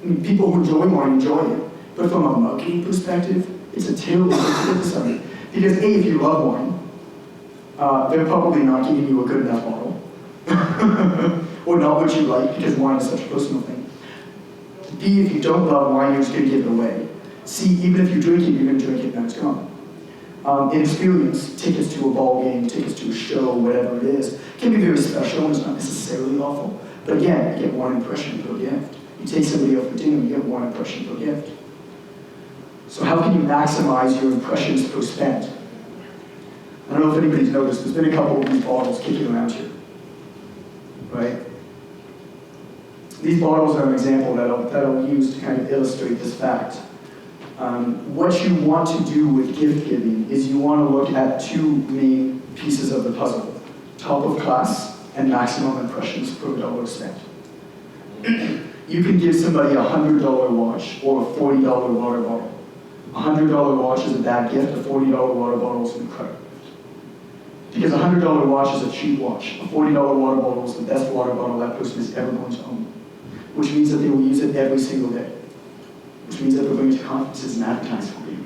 I mean, people who enjoy wine enjoy it, but from a marketing perspective, it's a terrible gift to give to somebody. Because A, if you love wine, they're probably not giving you a good enough bottle. Or not what you like, because wine is such a personal thing. B, if you don't love wine, you're just going to give it away. C, even if you drink it, you're going to drink it and it's gone. In experience, tickets to a ball game, tickets to a show, whatever it is, can be very special and it's not necessarily awful. But again, you get one impression per gift. You take somebody out for dinner, you get one impression per gift. So how can you maximize your impressions per spend? I don't know if anybody's noticed, there's been a couple of these bottles kicking around here. Right? These bottles are an example that I'll use to kind of illustrate this fact. What you want to do with gift giving is you want to look at two main pieces of the puzzle: top of class and maximum impressions per dollar spent. You can give somebody a $100 watch or a $40 water bottle. A $100 watch is a bad gift, a $40 water bottle is an incredible gift. Because a $100 watch is a cheap watch. A $40 water bottle is the best water bottle that person is ever going to own. Which means that they will use it every single day. Which means that they're going to conferences and advertise for you.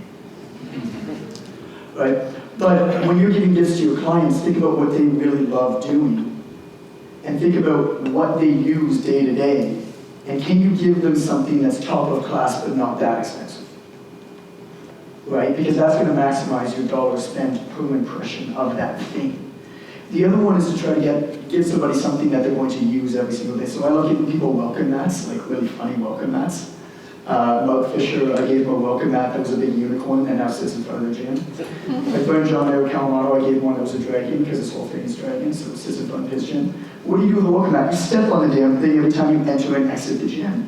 Right? But when you're giving gifts to your clients, think about what they really love doing. And think about what they use day to day. And can you give them something that's top of class but not that expensive? Right? Because that's going to maximize your dollar spent per impression of that thing. The other one is to try to give somebody something that they're going to use every single day. So I love giving people welcome mats, like really funny welcome mats. Mark Fisher, I gave him a welcome mat that was a big unicorn and now sits in front of the gym. My friend John Eric Calamaro, I gave him one that was a dragon because his whole thing is dragon, so it sits in front of his gym. What do you do with a welcome mat? You step on the damn thing every time you enter and exit the gym.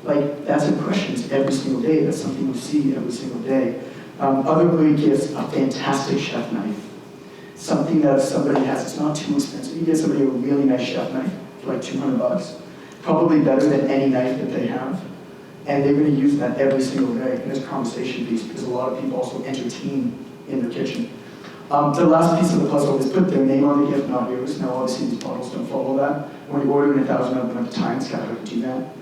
Like, that's impressions every single day. That's something you see every single day. Other great gifts, a fantastic chef knife. Something that if somebody has, it's not too expensive. You get somebody a really nice chef knife for like $200. Probably better than any knife that they have. And they're going to use that every single day. And it's a conversation piece because a lot of people also entertain in their kitchen. The last piece of the puzzle is put their name on the gift, not yours. Now, obviously, these bottles don't follow that. When you're ordering 1,000 of them at a time, it's kind of hard to do that.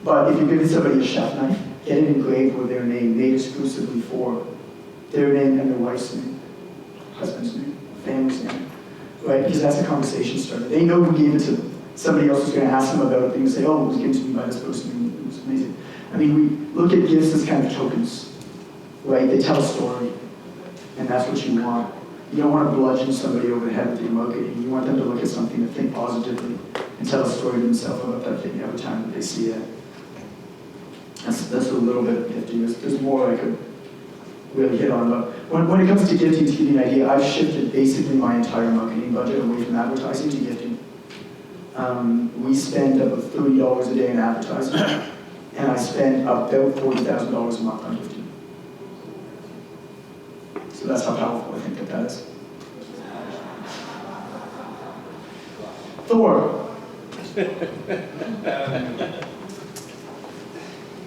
But if you're giving somebody a chef knife, get it engraved with their name, made exclusively for their name and their wife's name, husband's name, family's name, right? Because that's a conversation starter. They know who gave it to them. Somebody else is going to ask them about it. They're going to say, oh, it was given to me by this person. It was amazing. I mean, we look at gifts as kind of tokens, right? They tell a story, and that's what you want. You don't want to bludgeon somebody over the head with your marketing. You want them to look at something and think positively and tell a story to themselves about that thing every time that they see it. That's a little bit of gifting. There's more I could really hit on, but when it comes to gifting, to give you an idea, I've shifted basically my entire marketing budget away from advertising to gifting. We spend about $30 a day in advertising, and I spend about $40,000 a month on gifting. So that's how powerful I think that is. Thor.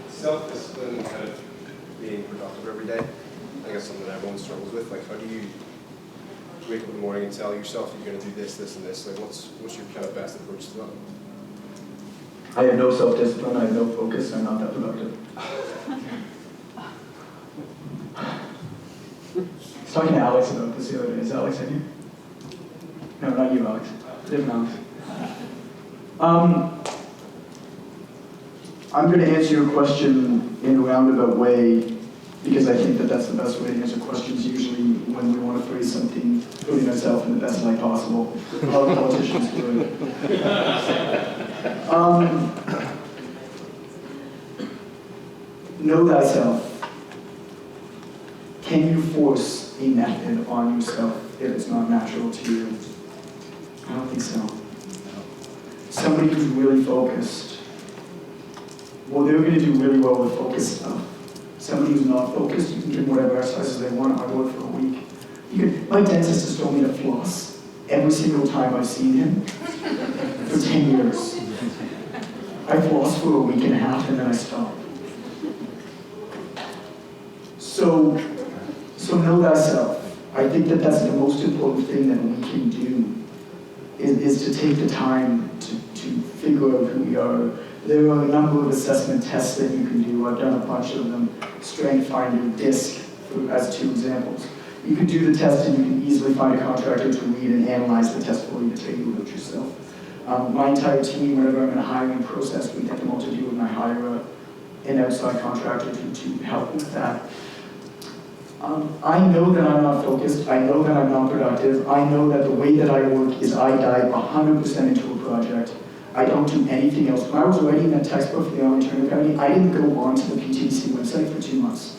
Self-discipline and kind of being productive every day, I guess something that everyone struggles with. Like, how do you wake up in the morning and tell yourself that you're going to do this, this, and this? Like, what's your kind of best approach to that? I have no self-discipline, I have no focus, I'm not that productive. I was talking to Alex about this the other day. Is Alex in here? No, not you, Alex. Different Alex. I'm going to answer your question in a roundabout way because I think that that's the best way to answer questions usually when we want to phrase something, putting ourselves in the best light possible. A lot of politicians do it. Know thyself. Can you force a method on yourself if it's not natural to you? I don't think so. Somebody who's really focused, well, they're going to do really well with focused stuff. Somebody who's not focused, you can give them whatever exercises they want. I work for a week. My dentist has told me to floss every single time I've seen him for 10 years. I floss for a week and a half and then I stop. So know thyself. I think that that's the most important thing that we can do, is to take the time to figure out who we are. There are a number of assessment tests that you can do. I've done a bunch of them. Strength Finder, DISC, as two examples. You can do the test and you can easily find a contractor to read and analyze the test for you to take a look yourself. My entire team, whenever I'm in a hiring process, we get them all to do it, and I hire an outside contractor to help with that. I know that I'm not focused, I know that I'm not productive, I know that the way that I work is I dive 100% into a project. I don't do anything else. When I was writing that textbook for the Army Training Academy, I didn't go onto the PTC website for 2 months.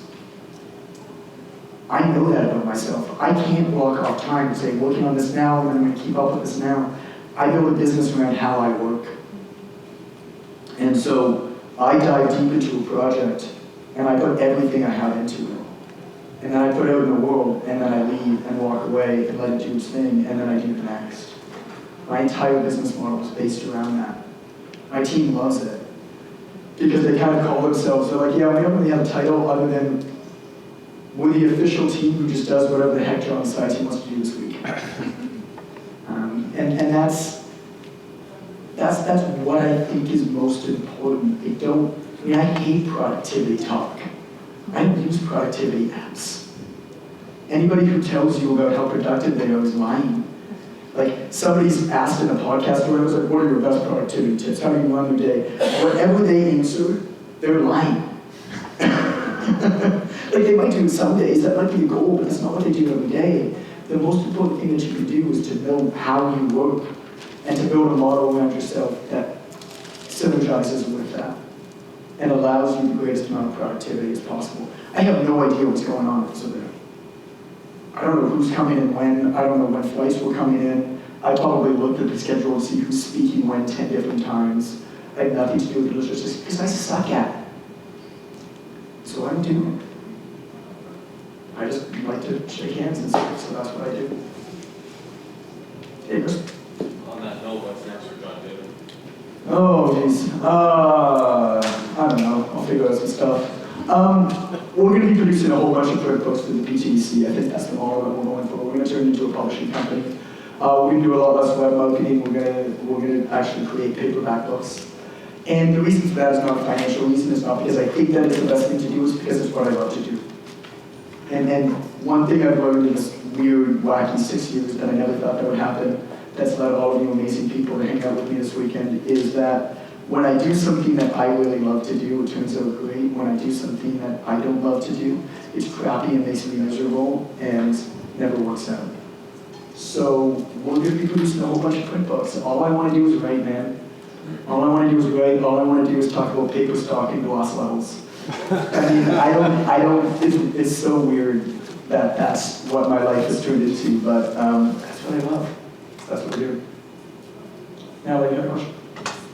I know that about myself. I can't block off time to say, working on this now, and then I'm going to keep up with this now. I build a business around how I work. And so I dive deep into a project, and I put everything I have into it. And then I put it out in the world, and then I leave and walk away and let it do its thing, and then I do the next. My entire business model is based around that. My team loves it. Because they kind of call themselves, they're like, yeah, we don't really have a title other than we're the official team who just does whatever the heck John decides he wants to do this week. And that's what I think is most important. I hate productivity talk. I don't use productivity apps. Anybody who tells you about how productive they are is lying. Like, somebody's asked in a podcast where I was like, what are your best productivity tips? How do you run your day? Whatever they answer, they're lying. Like, they might do it some days, that might be a goal, but that's not what they do every day. The most important thing that you can do is to know how you work and to build a model around yourself that synergizes with that and allows you the greatest amount of productivity as possible. I have no idea what's going on over there. I don't know who's coming in when, I don't know when flights were coming in. I probably looked at the schedule and see who's speaking when 10 different times. I had nothing to do with logistics because I suck at it. So I'm doing it. I just like to shake hands and stuff, so that's what I do. Hey, Chris. On that note, what's next for John David? Oh, jeez. I don't know. I'll figure out some stuff. We're going to be producing a whole bunch of print books for the PTC. I think that's the model that we're going for. We're going to turn it into a publishing company. We're going to do a lot less web marketing. We're going to actually create paperback books. And the reason for that is not a financial reason. It's not because I think that it's the best thing to do. It's because it's what I love to do. And one thing I've learned in this weird, wacky 6 years that I never thought that would happen, that's led all of you amazing people to hang out with me this weekend, is that when I do something that I really love to do, it turns out great. When I do something that I don't love to do, it's crappy and makes me miserable and never works out. So we're going to be producing a whole bunch of print books. All I want to do is write, man. All I want to do is write. All I want to do is talk about paper stock and gloss levels. I mean, I don't, it's so weird that that's what my life has turned into, but that's what I love. That's what we're doing. Now, you have a question?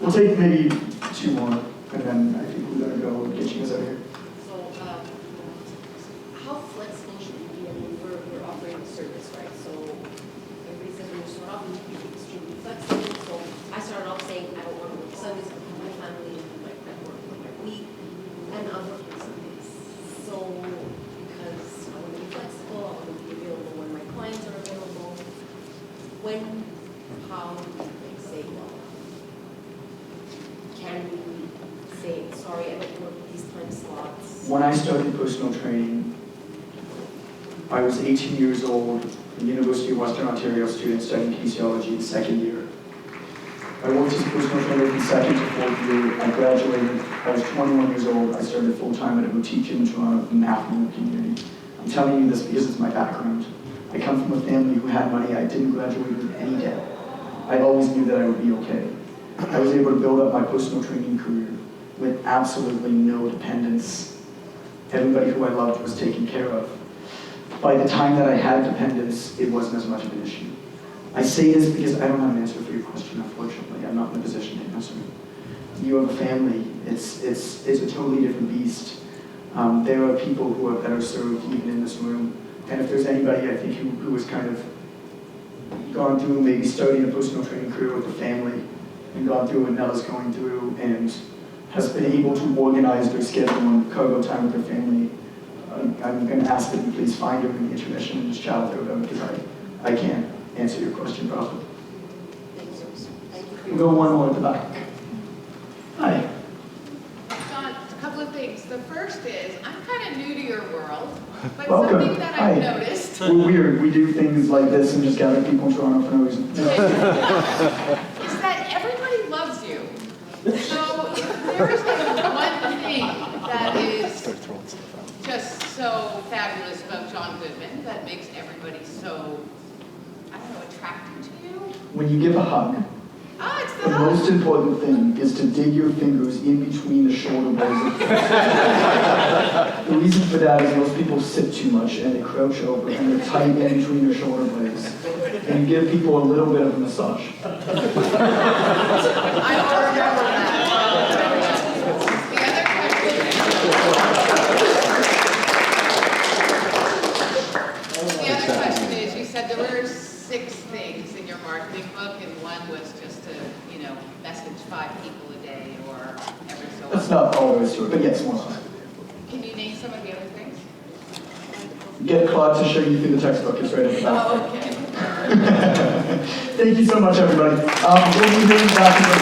We'll take maybe 2 more, and then I think we're going to go and get you guys out of here. So, how flexible should we be? I mean, we're offering a service, right? So, everybody says when you start off, you need to be extremely flexible. So, I started off saying I don't want to work Sundays with my family, my work for my week, and I'm working Sundays. So, because I want to be flexible, I want to be available when my clients are available. How do we say, well, can we say, sorry, I don't work these time slots? When I started personal training, I was 18 years old, a University of Western Ontario student studying kinesiology the 2nd year. I worked as a personal trainer from 2nd to 4th year. I graduated, I was 21 years old. I started full-time at a boutique gym in Toronto in the affluent community. I'm telling you this because it's my background. I come from a family who had money. I didn't graduate with any debt. I always knew that I would be okay. I was able to build up my personal training career with absolutely no dependence. Everybody who I loved was taken care of. By the time that I had dependence, it wasn't as much of an issue. I say this because I don't have an answer for your question, unfortunately. I'm not in a position to answer it. You have a family. It's a totally different beast. There are people who are better served even in this room. And if there's anybody, I think, who has kind of gone through maybe starting a personal training career with a family and gone through what Nella's going through and has been able to organize their schedule and cargo time with their family, I'm going to ask that you please find her in the intermission and just chat with her about it because I can't answer your question properly. We'll go one more at the back. Hi. John, a couple of things. The first is, I'm kind of new to your world, but Welcome. something that I've Hi. noticed We're weird. We do things like this and just gather people in Toronto for no reason. Is that everybody loves you. So if there is like one thing that is just so fabulous about John Goodman that makes everybody so, I don't know, attracted to you? When you give a hug, Ah, it's the the hug. most important thing is to dig your fingers in between the shoulder blades of the reason for that is most people sit too much and they crouch over and they're tight in between their shoulder blades. And you give people a little bit of a massage. I will remember that. The other question is, you said there were 6 things in your marketing book, and one was just to, message 5 people a day or every so That's often. not all there is to it, but yes, one of them. Can you name some of the other things? Get Claude to show you through the textbook. It's right at the back. Oh, okay. Thank you so much, everybody. We'll be hearing back in the